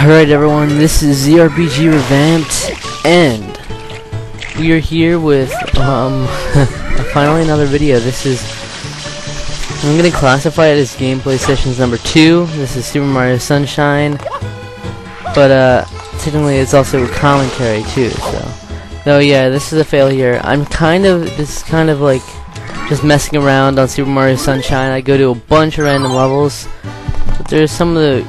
Alright everyone, this is ZRPG Revamped, and we are here with, finally another video. I'm gonna classify it as gameplay sessions number 2. This is Super Mario Sunshine, but, technically it's also a commentary too, so yeah, this is a failure. This is kind of like just messing around on Super Mario Sunshine. I go to a bunch of random levels, but there's some of the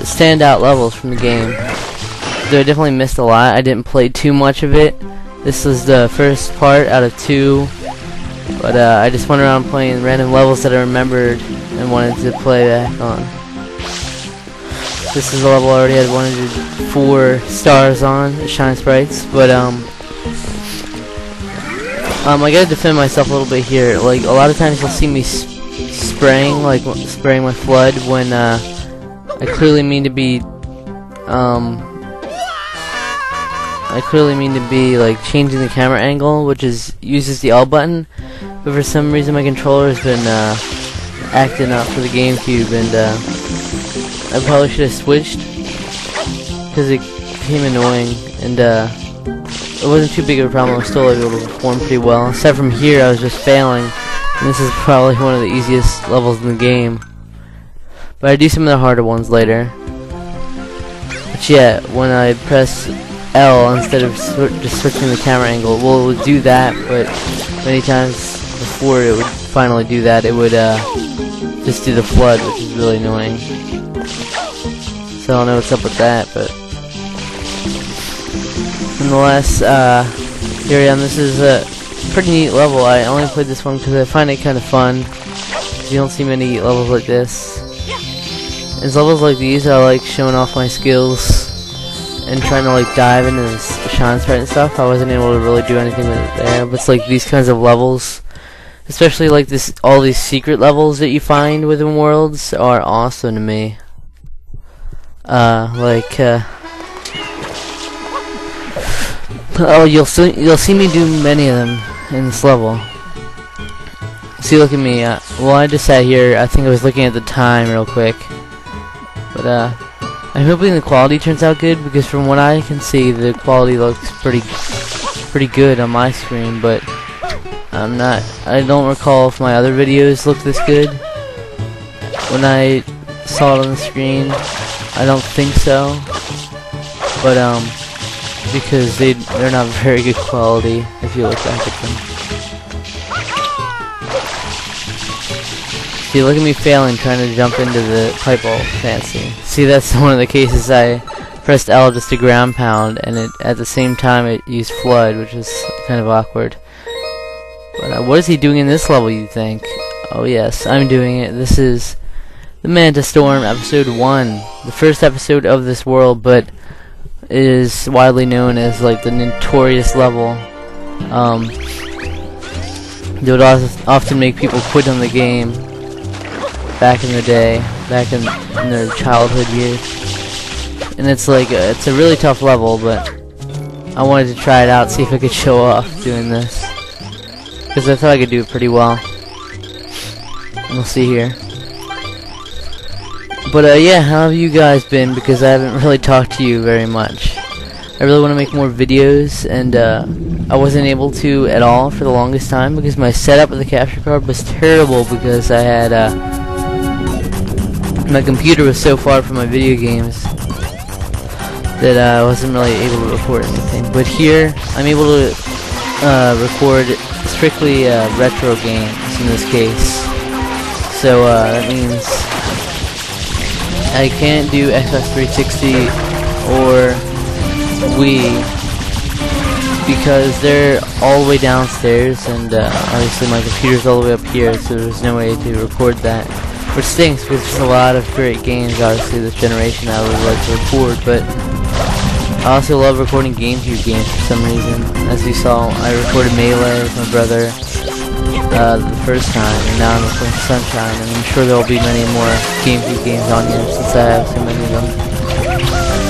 standout levels from the game. Though I definitely missed a lot. I didn't play too much of it. This was the first part out of 2, but I just went around playing random levels that I remembered and wanted to play back on. This is a level I already had 104 stars on, Shine Sprites, but I gotta defend myself a little bit here. Like, a lot of times you'll see me spraying my flood when I clearly mean to be like changing the camera angle, which uses the L button, but for some reason my controller has been acting up for the GameCube, and I probably should have switched because it became annoying, and it wasn't too big of a problem. I was still able to perform pretty well. Aside from here, I was just failing, and this is probably one of the easiest levels in the game. But I do some of the harder ones later. But yeah, when I press L instead of just switching the camera angle, well, it would do that, but many times before it would finally do that, it would just do the flood, which is really annoying. So I don't know what's up with that, but nonetheless, here I am. This is a pretty neat level. I only played this one because I find it kind of fun. You don't see many levels like this. It's levels like these I like showing off my skills and trying to like dive into this Shine Sprite and stuff. I wasn't able to really do anything with it there, but it's like these kinds of levels, especially like all these secret levels that you find within worlds, are awesome to me. Oh, you'll see me do many of them in this level. See, look at me. Well, I just sat here. I think I was looking at the time real quick. But I'm hoping the quality turns out good, because from what I can see, the quality looks pretty good on my screen. But I don't recall if my other videos look this good when I saw it on the screen. I don't think so. But because they're not very good quality if you look back at them. See, look at me failing trying to jump into the pipe all fancy. See, that's one of the cases I pressed L just to ground pound, and at the same time it used flood, which is kind of awkward. But what is he doing in this level, you think? Oh yes, I'm doing it. This is the Manta Storm episode 1, the first episode of this world, but it is widely known as like the notorious level. They would often make people quit on the game back in the day, back in their childhood years. And it's like it's a really tough level, but I wanted to try it out, see if I could show off doing this, because I thought I could do it pretty well. And we'll see here. But yeah, how have you guys been? Because I haven't really talked to you very much. I really want to make more videos, and I wasn't able to at all for the longest time because my setup with the capture card was terrible, because I had my computer was so far from my video games that I wasn't really able to record anything. But here, I'm able to record strictly retro games in this case. So that means I can't do Xbox 360 or Wii because they're all the way downstairs, and obviously my computer's all the way up here, so there's no way to record that. Which stinks, because there's a lot of great games, obviously, this generation I would like to record, but I also love recording GameCube games for some reason. As you saw, I recorded Melee with my brother the first time, and now I'm recording Sunshine, and I'm sure there will be many more GameCube games on here since I have so many of them.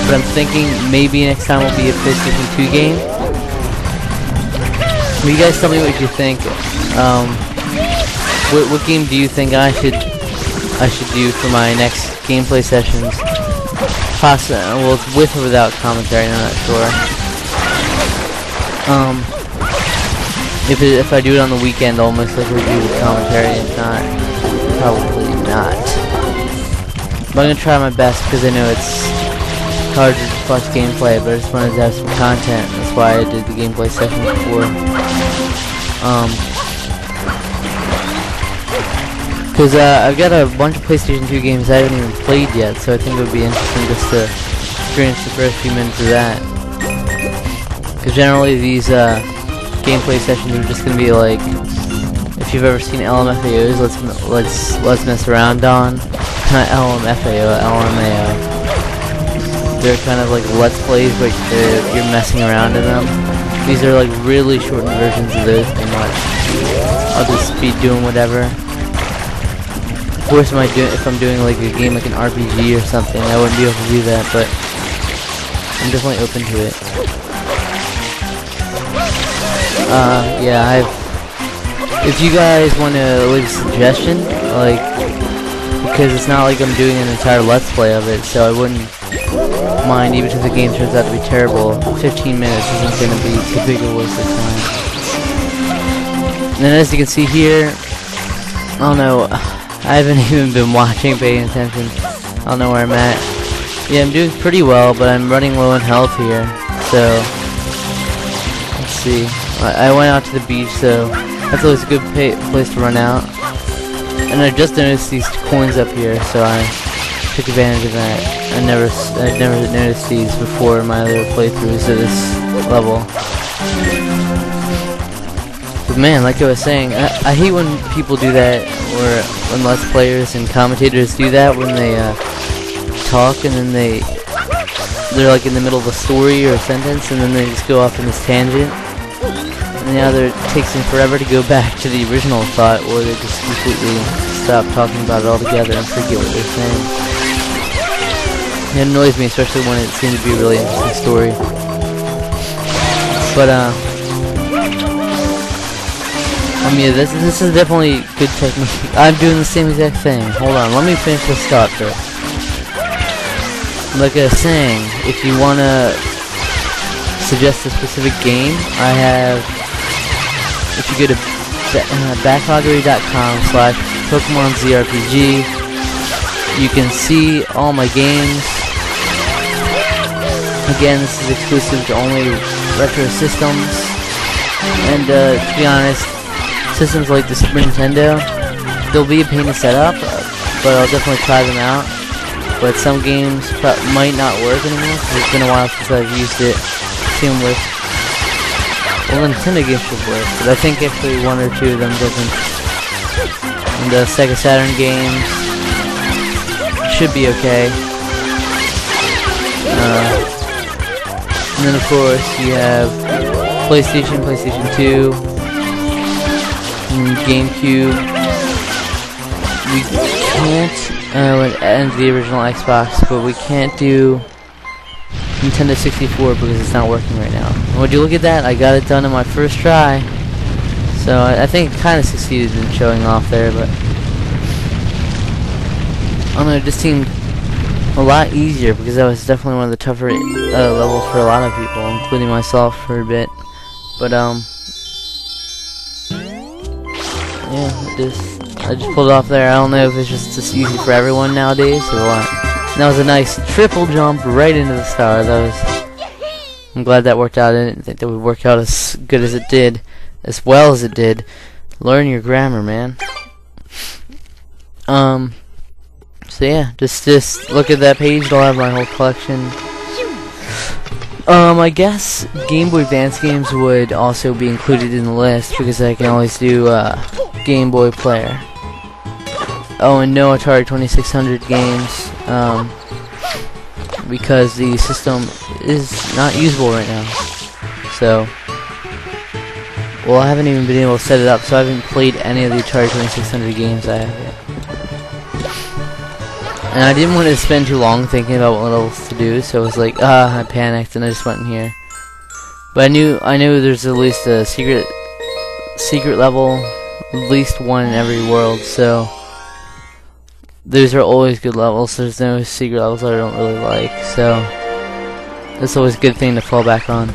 But I'm thinking maybe next time will be a PlayStation 2 game. Will you guys tell me what you think? What game do you think I should do for my next gameplay sessions? well, it's with or without commentary, I'm not sure. If I do it on the weekend, I'll most likely do the commentary. If not, probably not. But I'm gonna try my best because I know it's hard to watch gameplay, but I just wanted to have some content. That's why I did the gameplay session before. Because I've got a bunch of PlayStation 2 games I haven't even played yet, so I think it would be interesting just to experience the first few minutes of that. Because generally these gameplay sessions are just gonna be like, if you've ever seen LMFAOs, let's mess around on. Not LMFAO, LMAO. They're kind of like let's plays, but you're messing around in them. These are like really shortened versions of those, pretty much. I'll just be doing whatever. Of course, if I'm doing like a game like an RPG or something, I wouldn't be able to do that, but I'm definitely open to it. Yeah, if you guys want to leave a suggestion, like, because it's not like I'm doing an entire let's play of it, so I wouldn't mind even if the game turns out to be terrible. 15 minutes isn't going to be too big a waste of time. And then as you can see here, I don't know, I haven't even been watching, paying attention. I don't know where I'm at. Yeah, I'm doing pretty well, but I'm running low in health here. So, let's see. I went out to the beach, so that's always a good place to run out. And I just noticed these coins up here, so I took advantage of that. I'd never noticed these before my other playthroughs of this level. But man, like I was saying, I hate when people do that, or when Let's Players and commentators do that, when they talk and then they're like in the middle of a story or a sentence, and then they just go off in this tangent. And either it takes them forever to go back to the original thought, or they just completely stop talking about it altogether and forget what they're saying. It annoys me, especially when it seems to be a really interesting story. But I mean, this is definitely good technique. I'm doing the same exact thing. Hold on, let me finish this thought first. Like I was saying, if you wanna suggest a specific game, I have. If you go to backloggery.com/PokemonZRPG, you can see all my games. Again, this is exclusive to only retro systems, and to be honest, systems like the Super Nintendo, they'll be a pain to set up, but I'll definitely try them out. But some games might not work anymore, because it's been a while since I've used it. See them work. Well, Nintendo games should work, but I think actually one or two of them doesn't. And the Sega Saturn games should be okay. And then of course you have PlayStation, PlayStation 2, and GameCube. We can't, and the original Xbox, but we can't do Nintendo 64 because it's not working right now. And would you look at that? I got it done in my first try. So I think it kind of succeeded in showing off there, but I don't know, it just seemed a lot easier because that was definitely one of the tougher levels for a lot of people, including myself for a bit. But yeah, I just pulled it off there. I don't know if it's just as easy for everyone nowadays or what. And that was a nice triple jump right into the star. I'm glad that worked out. I didn't think that would work out as good as it did, as well as it did. Learn your grammar, man. So yeah, just look at that page. It'll have my whole collection. I guess Game Boy Advance games would also be included in the list because I can always do Game Boy Player. Oh, and no Atari 2600 games, because the system is not usable right now. So, well, I haven't even been able to set it up, so I haven't played any of the Atari 2600 games I have yet. And I didn't want to spend too long thinking about what else to do, so I was like, I panicked and I just went in here. But I knew there's at least a secret level, at least one in every world, so those are always good levels. There's no secret levels that I don't really like, so it's always a good thing to fall back on.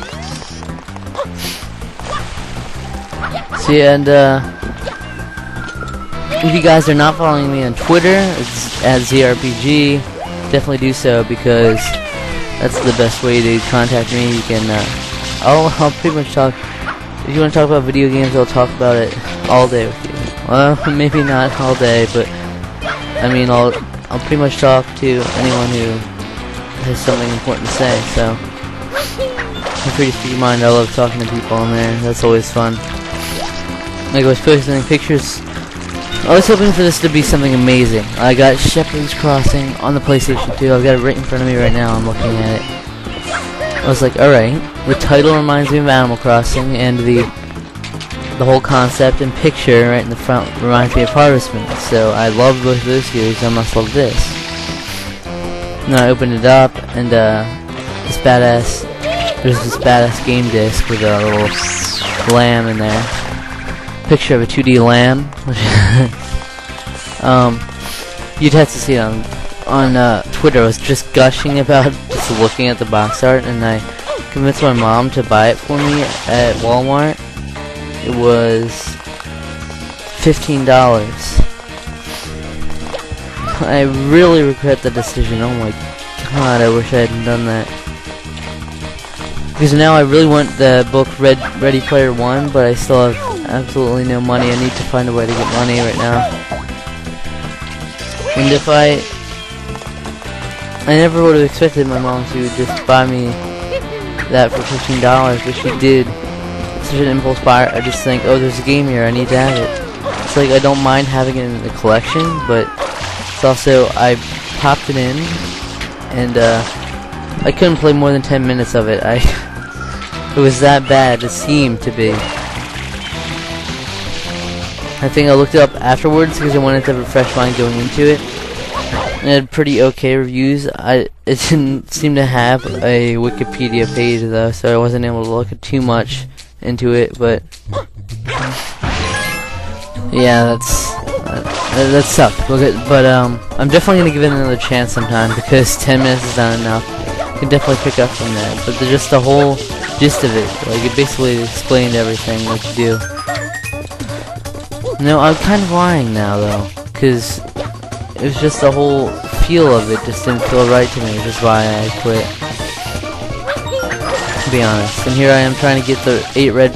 So yeah, and if you guys are not following me on Twitter, it's at ZRPG. Definitely do so, because that's the best way to contact me. You can, I'll pretty much talk. If you want to talk about video games, I'll talk about it all day with you. Well, maybe not all day, but I mean, I'll pretty much talk to anyone who has something important to say. So I'm free to speak your mind. I love talking to people on there. That's always fun. Like I was posting pictures. I was hoping for this to be something amazing. I got Shepherd's Crossing on the PlayStation 2. I've got it right in front of me right now. I'm looking at it. I was like, alright, the title reminds me of Animal Crossing, and the whole concept and picture right in the front reminds me of Harvest Moon. So I love both of those series. I must love this. And then I opened it up, and there's this badass game disc with a little lamb in there. Picture of a 2D lamb. You'd have to see it on Twitter. I was just gushing about just looking at the box art, and I convinced my mom to buy it for me at Walmart. It was $15. I really regret the decision. Oh my god, I wish I hadn't done that. Because now I really want the book Ready Player One, but I still have absolutely no money. I need to find a way to get money right now. And if I never would have expected my mom to just buy me that for $15, but she did. It's such an impulse buy. I just think, oh, there's a game here, I need to have it. It's like I don't mind having it in the collection, but it's also, I popped it in, and I couldn't play more than 10 minutes of it. It was that bad, it seemed to be. I think I looked it up afterwards because I wanted to have a fresh mind going into it. It had pretty okay reviews. It didn't seem to have a Wikipedia page though, so I wasn't able to look at too much into it. But yeah, that sucked. But I'm definitely gonna give it another chance sometime, because 10 minutes is not enough. You can definitely pick up from that. But just the whole gist of it, like it basically explained everything what you do. No, I'm kind of lying now though, because it was just the whole feel of it just didn't feel right to me, which is why I quit, to be honest. And here I am trying to get the 8 red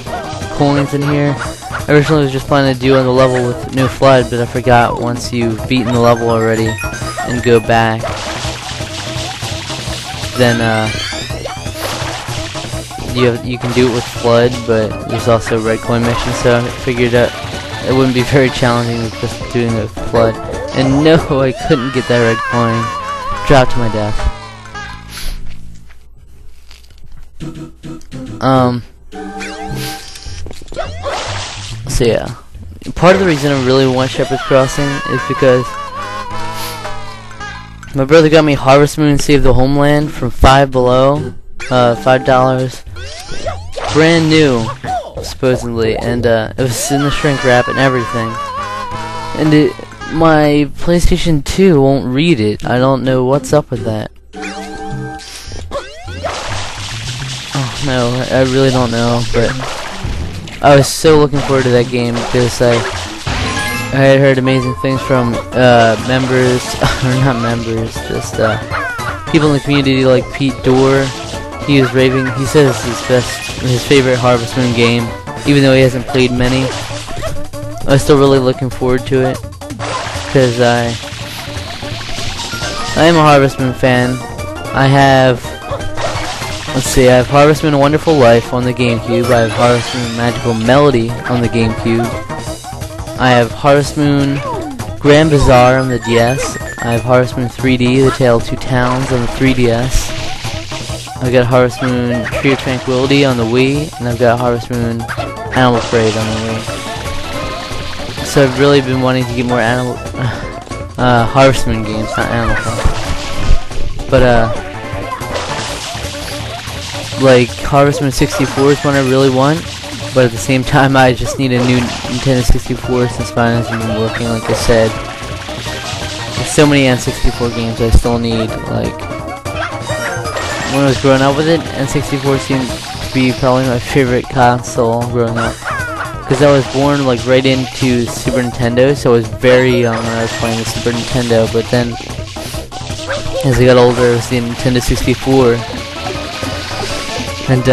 coins in here. I originally was just planning to do on the level with no flood, but I forgot once you've beaten the level already and go back, then you can do it with flood, but there's also red coin missions, so I figured out it wouldn't be very challenging with just doing it with flood. And no, I couldn't get that red coin. Dropped to my death. So yeah, part of the reason I really want Shepherd's Crossing is because my brother got me Harvest Moon Save the Homeland from $5 brand new, supposedly, and it was in the shrink wrap and everything. And my PlayStation 2 won't read it. I don't know what's up with that. Oh no, I really don't know, but I was so looking forward to that game because I had heard amazing things from members, or not members, just people in the community like Pete Dorr. He was raving. He says it's his favorite Harvest Moon game, even though he hasn't played many. I was still really looking forward to it because I am a Harvest Moon fan. I have, let's see, I have Harvest Moon: A Wonderful Life on the GameCube. I have Harvest Moon: Magical Melody on the GameCube. I have Harvest Moon: Grand Bazaar on the DS. I have Harvest Moon 3D: The Tale of Two Towns on the 3DS. I've got Harvest Moon: Tree of Tranquility on the Wii, and I've got Harvest Moon: Animal Parade on the Wii. So I've really been wanting to get more Harvest Moon games, not Animal Crossing. But like Harvest Moon 64 is one I really want, but at the same time I just need a new Nintendo 64 since mine hasn't been working, like I said. so many N64 games I still need. Like, when I was growing up with it, N64 seemed to be probably my favorite console growing up. Because I was born like right into Super Nintendo, so I was very young when I was playing the Super Nintendo. But then, as I got older, it was the Nintendo 64, and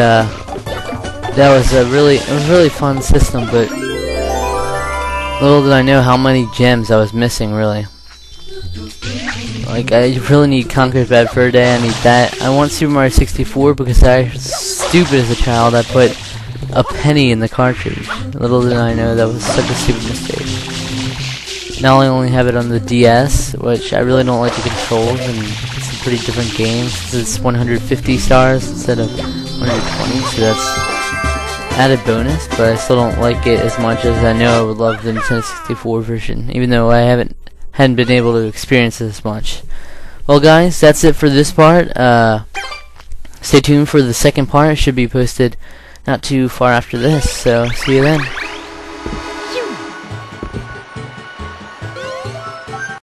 that was a really fun system. But little did I know how many gems I was missing. Really, like I really need Conker's Bad Fur Day. I need that. I want Super Mario 64 because I was stupid as a child. I put a penny in the cartridge. Little did I know that was such a stupid mistake. Now I only have it on the DS, which I really don't like the controls, and it's a pretty different game. It's 150 stars instead of 120, so that's added bonus, but I still don't like it as much as I know I would love the Nintendo 64 version, even though I hadn't been able to experience it as much. Well guys, that's it for this part. Stay tuned for the second part. It should be posted not too far after this, so see you then.